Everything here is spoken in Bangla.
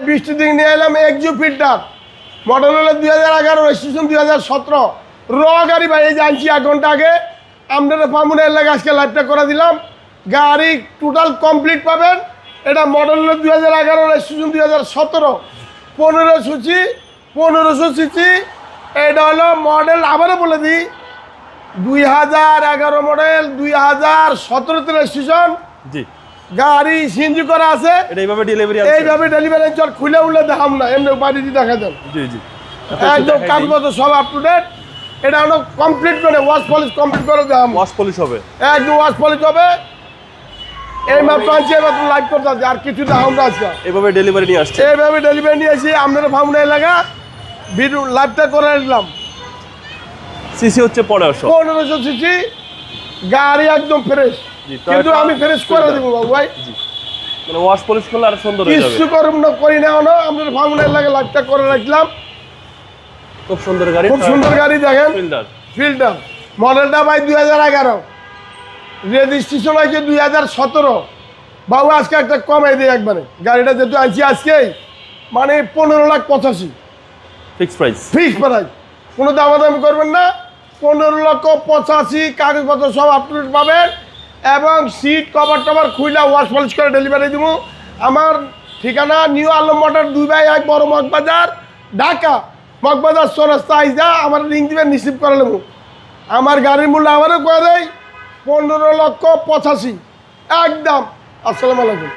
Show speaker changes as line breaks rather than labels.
বৃষ্টি দিকে নিয়ে এলাম এক্সু ফিল্টার, মডেল হলো 2011, রেজিস্ট্রেশন 2017। র গাড়ি ভাই, এই যে আনছি 1 ঘন্টা আগে, আপনারা পামুন এলাকা আজকে লাইভটা করে দিলাম। গাড়ি টোটাল কমপ্লিট পাবেন। এটা মডেল হলো 2011, রেজিস্ট্রেশন 2017, 1500 সিসি। এটা হলো মডেল, আবারও বলে দিই, 2011 মডেল, 2017 রেজিস্ট্রেশন।
জি,
গাড়ি সিএনজি করা আছে।
এটা এইভাবে ডেলিভারি আছে,
এইভাবে ডেলিভারি চল খুলে উঠলে দেখাম না, এমনি বাড়ি দিয়ে দেখা যান।
জি জি,
একদম কাগজপত্র সব আপ টু ডেট। এটা হলো কমপ্লিট করে ওয়াশ পলিশ কমপ্লিট করে দেখাম,
ওয়াশ পলিশ হবে,
একদম ওয়াশ পলিশ হবে। এই মাত্র আনছি, মাত্র লাইভ করতে আছে, আর কিছু দেখাম না আজকে।
এইভাবে ডেলিভারি নিয়ে আসছে।
এইভাবে ডেলিভারি নিয়ে আসি, আপনারা ভাবনা এলাকা ভিডিও লাইভটা করে দিলাম।
সিসি হচ্ছে
1500 সিসি, গাড়ি একদম ফ্রেশ, কিন্তু আমি ফ্রেশ করে দেবো বাবু ভাই।
মানে ওয়াশ পলিশ করলে আরো সুন্দর হয়ে যাবে।
কিছু করুন না, করি না হলো, আপনার ভাবনা এলাকা লাইভটা করে রাখলাম।
খুব সুন্দর গাড়ি,
খুব সুন্দর গাড়ি দেখেন,
ফিল্টার।
ফিল্টার মডেলটা ভাই 2011, রেজিস্ট্রেশন হয়েছে 2017। বাবু আজকে একটা কমাই দিই একবারে, গাড়িটা যেহেতু আনছি আজকেই, মানে 15,85,000
ফিক্স প্রাইস,
ফিক্স প্রাইস, কোনো দামাদামি করবেন না। 15,85,000, কাগজপত্র সব আপডেট পাবেন, এবং সিট কভার টভার খুইলা ওয়াশ পলিশ করে ডেলিভারি দেবো। আমার ঠিকানা নিউ আলম মোটর 2/1 বড় মগবাজার, ঢাকা। মগবাজার চৌরাস্তা আইসা আমার লিঙ্ক দিবেন, রিসিভ করে নেব। আমার গাড়ির মূল্য আবারও করে দেয় 15,85,000 একদম। আসসালামু আলাইকুম।